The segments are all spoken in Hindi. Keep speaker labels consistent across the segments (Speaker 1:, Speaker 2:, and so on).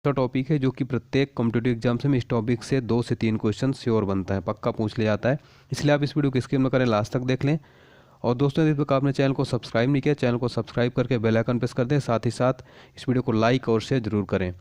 Speaker 1: ऐसा टॉपिक है जो कि प्रत्येक कॉम्पिटेटिव एग्जाम से में इस टॉपिक से 2 से 3 क्वेश्चन श्योर बनता है, पक्का पूछ लिया जाता है। इसलिए आप इस वीडियो को स्किप न करें, लास्ट तक देख लें। और दोस्तों, यदि तक आपने चैनल को सब्सक्राइब नहीं किया, चैनल को सब्सक्राइब करके बेल आइकन प्रेस कर दें। साथ ही साथ इस वीडियो को लाइक और शेयर जरूर करें।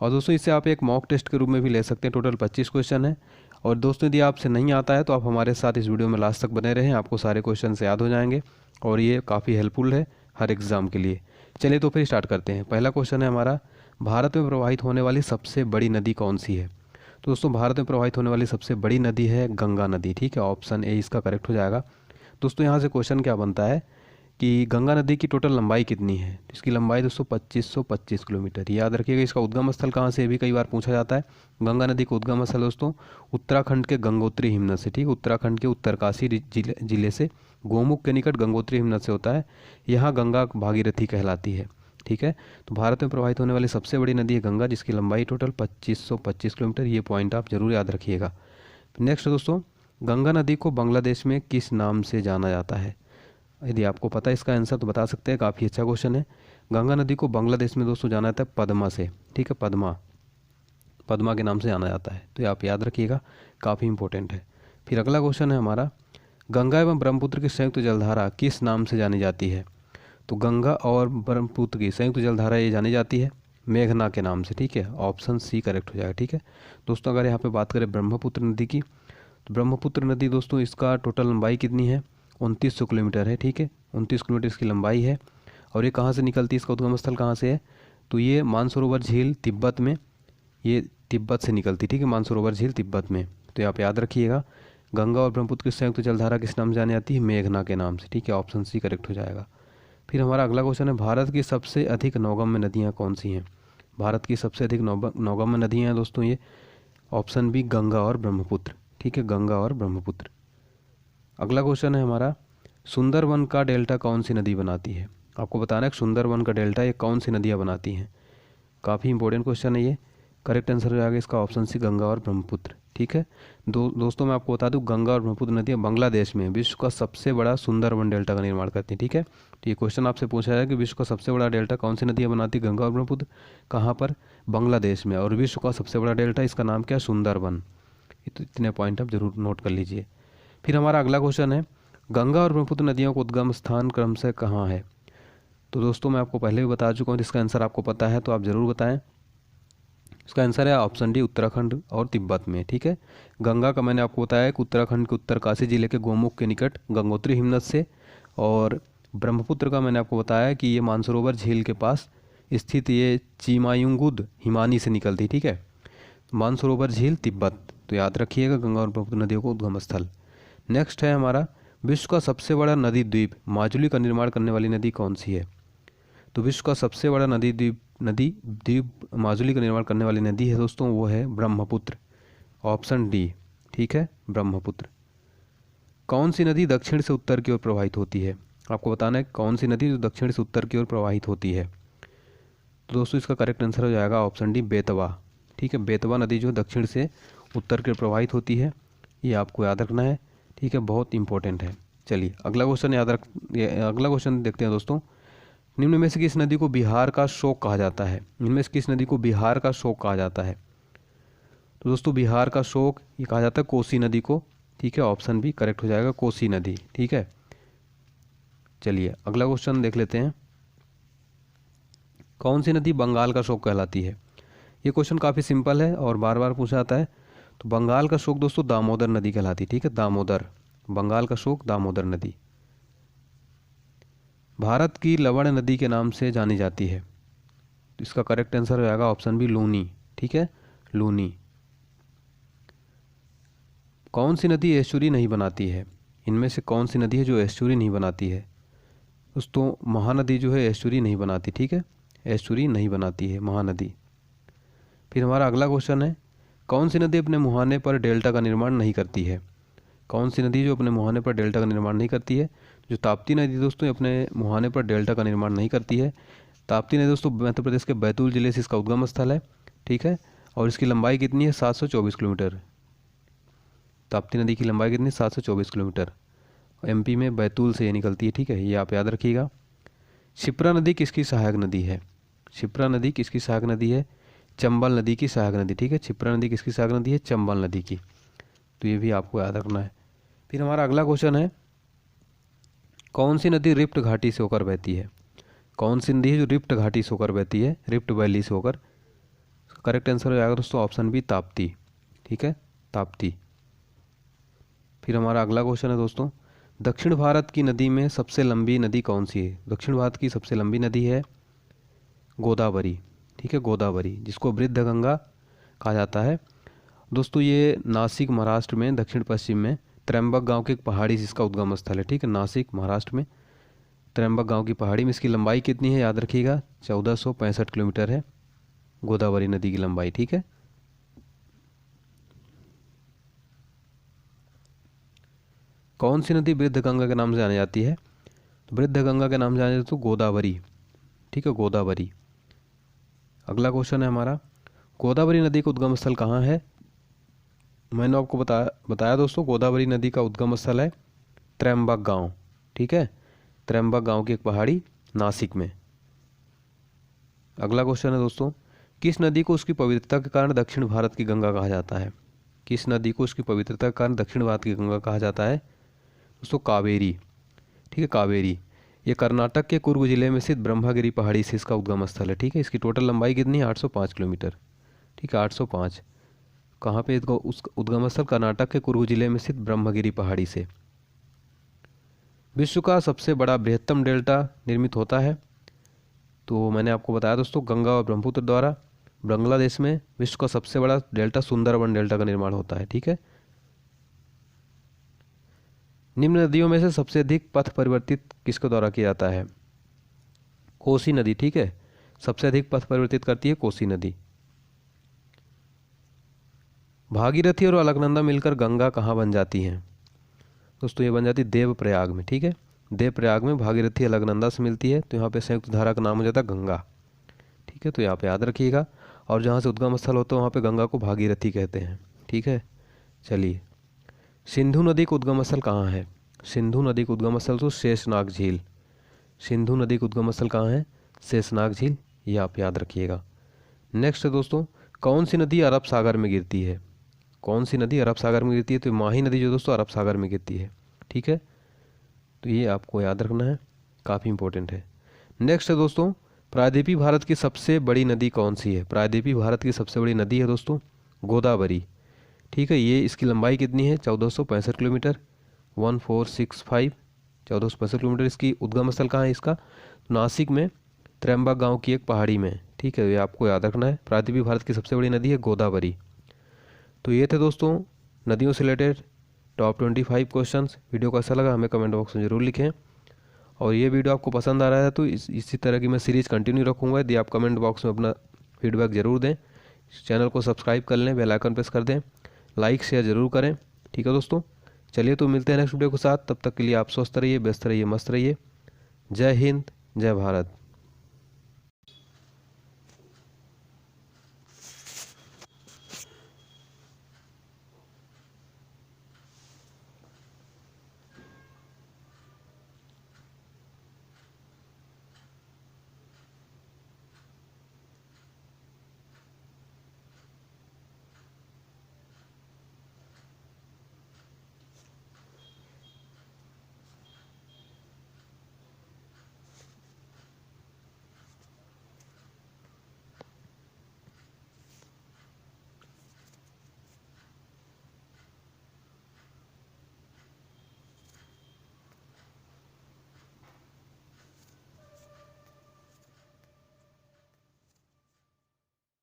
Speaker 1: और दोस्तों, इसे आप एक मॉक टेस्ट के रूप में भी ले सकते हैं। टोटल 25 क्वेश्चन है। और दोस्तों, यदि आपसे नहीं आता है तो आप हमारे साथ इस वीडियो में लास्ट तक बने रहें, आपको सारे क्वेश्चन याद हो जाएंगे और ये काफ़ी हेल्पफुल है हर एग्ज़ाम के लिए। चलिए तो फिर स्टार्ट करते हैं। पहला क्वेश्चन है हमारा, भारत में प्रवाहित होने वाली सबसे बड़ी नदी कौन सी है? तो दोस्तों, भारत में प्रवाहित होने वाली सबसे बड़ी नदी है गंगा नदी। ठीक है, ऑप्शन ए इसका करेक्ट हो जाएगा। दोस्तों, यहाँ से क्वेश्चन क्या बनता है कि गंगा नदी की टोटल लंबाई कितनी है? इसकी लंबाई दोस्तों 2525 किलोमीटर। याद रखिएगा, इसका उद्गम स्थल कहाँ से, ये भी कई बार पूछा जाता है। गंगा नदी का उद्गम स्थल दोस्तों उत्तराखंड के गंगोत्री हिमनद से। ठीक, उत्तराखंड के उत्तरकाशी जिले से गोमुख के निकट गंगोत्री हिमनद से होता है। यहाँ गंगा भागीरथी कहलाती है। ठीक है, तो भारत में प्रवाहित होने वाली सबसे बड़ी नदी है गंगा, जिसकी लंबाई टोटल 2525 किलोमीटर। ये पॉइंट आप जरूर याद रखिएगा। नेक्स्ट दोस्तों, गंगा नदी को बांग्लादेश में किस नाम से जाना जाता है? यदि आपको पता है इसका आंसर तो बता सकते हैं, काफ़ी अच्छा क्वेश्चन है। गंगा नदी को बांग्लादेश में दोस्तों जाना जाता है पद्मा से। ठीक है, पद्मा, पद्मा के नाम से जाना जाता है, तो ये आप याद रखिएगा, काफ़ी इंपॉर्टेंट है। फिर अगला क्वेश्चन है हमारा, गंगा एवं ब्रह्मपुत्र की संयुक्त जलधारा किस नाम से जानी जाती है? तो गंगा और ब्रह्मपुत्र की संयुक्त जलधारा ये जानी जाती है मेघना के नाम से। ठीक है, ऑप्शन सी करेक्ट हो जाएगा। ठीक है दोस्तों, अगर यहाँ पे बात करें ब्रह्मपुत्र नदी की, तो ब्रह्मपुत्र नदी दोस्तों इसका टोटल लंबाई कितनी है? 2900 किलोमीटर है। ठीक है, 29 किलोमीटर इसकी लंबाई है। और ये कहाँ से निकलती है, इसका उद्गम स्थल कहाँ से है? तो ये मानसरोवर झील तिब्बत में, ये तिब्बत से निकलती। ठीक है, मानसरोवर झील तिब्बत में, तो आप याद रखिएगा। गंगा और ब्रह्मपुत्र की संयुक्त जलधारा किस नाम से जानी जाती है? मेघना के नाम से। ठीक है, ऑप्शन सी करेक्ट हो जाएगा। फिर हमारा अगला क्वेश्चन है, भारत की सबसे अधिक नौगम्य नदियाँ कौन सी हैं? भारत की सबसे अधिक नौगम्य नदियाँ हैं दोस्तों ये, ऑप्शन बी गंगा और ब्रह्मपुत्र। ठीक है, गंगा और ब्रह्मपुत्र। अगला क्वेश्चन है हमारा, सुंदरवन का डेल्टा कौन सी नदी बनाती है? आपको बताना है कि सुंदरवन का डेल्टा ये कौन सी नदियाँ बनाती हैं। काफ़ी इंपॉर्टेंट क्वेश्चन है ये। करेक्ट आंसर हो जाएगा इसका ऑप्शन सी गंगा और ब्रह्मपुत्र। ठीक है दोस्तों, मैं आपको बता दूं, गंगा और ब्रह्मपुत्र नदियाँ बांग्लादेश में विश्व का सबसे बड़ा सुंदरवन डेल्टा का निर्माण करती हैं। ठीक है, तो ये क्वेश्चन आपसे पूछा जाए कि विश्व का सबसे बड़ा डेल्टा कौन सी नदियाँ बनाती है? गंगा और ब्रह्मपुत्र। कहाँ पर? बांग्लादेश में। और विश्व का सबसे बड़ा डेल्टा, इसका नाम क्या है? सुंदरवन। तो इतने पॉइंट आप जरूर नोट कर लीजिए। फिर हमारा अगला क्वेश्चन है, गंगा और ब्रह्मपुत्र नदियों का उद्गम स्थान क्रमशः कहाँ है? तो दोस्तों, मैं आपको पहले भी बता चुका हूँ, इसका आंसर आपको पता है तो आप ज़रूर बताएं। इसका आंसर है ऑप्शन डी, उत्तराखंड और तिब्बत में। ठीक है, गंगा का मैंने आपको बताया कि उत्तराखंड के उत्तरकाशी जिले के गोमुख के निकट गंगोत्री हिमनद से, और ब्रह्मपुत्र का मैंने आपको बताया कि ये मानसरोवर झील के पास स्थित ये चिमायुंगुद हिमानी से निकलती। ठीक है, मानसरोवर झील तिब्बत, तो याद रखिएगा गंगा और ब्रह्मपुत्र नदियों को उद्गम स्थल। नेक्स्ट है हमारा, विश्व का सबसे बड़ा नदी द्वीप माजुली का निर्माण करने वाली नदी कौन सी है? तो विश्व का सबसे बड़ा नदी द्वीप माजुली का निर्माण करने वाली नदी है दोस्तों, वो है ब्रह्मपुत्र, ऑप्शन डी। ठीक है, ब्रह्मपुत्र। कौन सी नदी दक्षिण से उत्तर की ओर प्रवाहित होती है? आपको बताना है कौन सी नदी जो दक्षिण से उत्तर की ओर प्रवाहित होती है। तो दोस्तों, इसका करेक्ट आंसर हो जाएगा ऑप्शन डी, बेतवा। ठीक है, बेतवा नदी जो दक्षिण से उत्तर की ओर प्रवाहित होती है, ये आपको याद रखना है। ठीक है, बहुत इंपॉर्टेंट है। चलिए अगला क्वेश्चन अगला क्वेश्चन देखते हैं दोस्तों, निम्न में से किस नदी को बिहार का शोक कहा जाता है? निम्न में से किस नदी को बिहार का शोक कहा जाता है? तो दोस्तों, बिहार का शोक ये कहा जाता है कोसी नदी को। ठीक है, ऑप्शन बी करेक्ट हो जाएगा, कोसी नदी। ठीक है, चलिए अगला क्वेश्चन देख लेते हैं, कौन सी नदी बंगाल का शोक कहलाती है? ये क्वेश्चन काफ़ी सिंपल है और बार बार पूछा जाता है। तो बंगाल का शोक दोस्तों दामोदर नदी कहलाती है। ठीक है, दामोदर, बंगाल का शोक दामोदर नदी। भारत की लवण नदी के नाम से जानी जाती है, तो इसका करेक्ट आंसर हो जाएगा ऑप्शन बी, लूनी। ठीक है, लूनी। कौन सी नदी एस्चुरी नहीं बनाती है? इनमें से कौन सी नदी है जो एस्चुरी नहीं बनाती है? दोस्तों, महानदी जो है एस्चुरी नहीं बनाती। ठीक है, एस्चुरी नहीं बनाती है महानदी। फिर हमारा अगला क्वेश्चन है, कौन सी नदी अपने मुहाने पर डेल्टा का निर्माण नहीं करती है? कौन सी नदी जो अपने मुहाने पर डेल्टा का निर्माण नहीं करती है? जो ताप्ती नदी दोस्तों अपने मुहाने पर डेल्टा का निर्माण नहीं करती है। ताप्ती नदी दोस्तों मध्य प्रदेश के बैतूल जिले से इसका उद्गम स्थल है। ठीक है, और इसकी लंबाई कितनी है? 724 किलोमीटर। ताप्ती नदी की लंबाई कितनी? 724 किलोमीटर। एमपी में बैतूल से ये निकलती है। ठीक है, ये आप याद रखिएगा। शिप्रा नदी किसकी सहायक नदी है? शिप्रा नदी किसकी सहायक नदी है? चंबल नदी की सहायक नदी, ठीक है। क्षिप्रा नदी किसकी सहायक नदी है? चंबल नदी की। तो ये भी आपको याद रखना है। फिर हमारा अगला क्वेश्चन है, कौन सी नदी रिफ्ट घाटी से होकर बहती है? कौन सी नदी है जो रिफ्ट घाटी से होकर बहती है? रिफ्ट वैली से होकर। करेक्ट आंसर हो जाएगा दोस्तों ऑप्शन बी, ताप्ती, ठीक है, ताप्ती। फिर हमारा अगला क्वेश्चन है दोस्तों, दक्षिण भारत की नदी में सबसे लंबी नदी कौन सी है? दक्षिण भारत की सबसे लंबी नदी है गोदावरी, ठीक है, गोदावरी, जिसको वृद्ध गंगा कहा जाता है। दोस्तों ये नासिक महाराष्ट्र में दक्षिण पश्चिम में त्र्यंबक गांव के एक पहाड़ी से इसका उद्गम स्थल है, ठीक है। नासिक महाराष्ट्र में त्र्यंबक गांव की पहाड़ी में इसकी लंबाई कितनी है? याद रखिएगा 1465 किलोमीटर है गोदावरी नदी की लंबाई, ठीक है। कौन सी नदी वृद्ध गंगा के नाम से जानी जाती है? तो वृद्ध गंगा के नाम से जानी जाती है तो गोदावरी, ठीक है, गोदावरी। अगला क्वेश्चन है हमारा, गोदावरी नदी का उद्गम स्थल कहाँ है? मैंने आपको बताया दोस्तों, गोदावरी नदी का उद्गम स्थल है त्र्यंबक गांव, ठीक है, त्र्यंबक गांव की एक पहाड़ी नासिक में। अगला क्वेश्चन है दोस्तों, किस नदी को उसकी पवित्रता के कारण दक्षिण भारत की गंगा कहा जाता है? किस नदी को उसकी पवित्रता के कारण दक्षिण भारत की गंगा कहा जाता है? दोस्तों कावेरी, ठीक है, कावेरी। ये कर्नाटक के कुर्ग जिले में स्थित ब्रह्मगिरी पहाड़ी से इसका उद्गम स्थल है, ठीक है। इसकी टोटल लंबाई कितनी है? 805 किलोमीटर, ठीक है, 805। कहाँ पे इसको उस उद्गम स्थल? कर्नाटक के कुर्ग जिले में स्थित ब्रह्मगिरी पहाड़ी से। विश्व का सबसे बड़ा बृहत्तम डेल्टा निर्मित होता है, तो मैंने आपको बताया दोस्तों गंगा और ब्रह्मपुत्र द्वारा। बांग्लादेश में विश्व का सबसे बड़ा डेल्टा सुंदरबन डेल्टा का निर्माण होता है, ठीक है। निम्न नदियों में से सबसे अधिक पथ परिवर्तित किसके द्वारा किया जाता है? कोसी नदी, ठीक है, सबसे अधिक पथ परिवर्तित करती है कोसी नदी। भागीरथी और अलकनंदा मिलकर गंगा कहाँ बन जाती हैं? दोस्तों ये बन जाती है देवप्रयाग में, ठीक है, देवप्रयाग में भागीरथी अलकनंदा से मिलती है, तो यहाँ पे संयुक्त धारा का नाम हो जाता है गंगा, ठीक है। तो यहाँ पे याद रखिएगा, और जहाँ से उद्गम स्थल होता है वहाँ पे गंगा को भागीरथी कहते हैं, ठीक है। चलिए, सिंधु नदी का उद्गम स्थल कहाँ है? सिंधु नदी का उद्गम स्थल तो शेषनाग झील। सिंधु नदी का उद्गम स्थल कहाँ है? शेषनाग झील, ये आप याद रखिएगा। नेक्स्ट है दोस्तों, कौन सी नदी अरब सागर में गिरती है? कौन सी नदी अरब सागर में गिरती है? तो माही नदी जो दोस्तों अरब सागर में गिरती है, ठीक है। तो ये आपको याद रखना है, काफ़ी इंपॉर्टेंट है। नेक्स्ट है दोस्तों, प्रायद्वीपीय भारत की सबसे बड़ी नदी कौन सी है? प्रायद्वीपीय भारत की सबसे बड़ी नदी है दोस्तों गोदावरी, ठीक है। ये इसकी लंबाई कितनी है? 1465 किलोमीटर, 1465, 1465 किलोमीटर। इसकी उद्गम स्थल कहाँ है इसका? नासिक में त्र्यंबक गांव की एक पहाड़ी में, ठीक है। ये आपको याद रखना है, प्रायद्वीपीय भारत की सबसे बड़ी नदी है गोदावरी। तो ये थे दोस्तों नदियों से रिलेटेड टॉप 25 क्वेश्चंस। वीडियो को अच्छा लगा हमें कमेंट बॉक्स में ज़रूर लिखें, और ये वीडियो आपको पसंद आ रहा है तो इसी तरह की मैं सीरीज़ कंटिन्यू रखूँगा। यदि आप कमेंट बॉक्स में अपना फीडबैक ज़रूर दें। चैनल को सब्सक्राइब कर लें, बेल आइकन प्रेस कर दें, लाइक शेयर ज़रूर करें, ठीक है दोस्तों। चलिए तो मिलते हैं नेक्स्ट वीडियो के साथ, तब तक के लिए आप स्वस्थ रहिए, व्यस्त रहिए, मस्त रहिए। जय हिंद, जय भारत।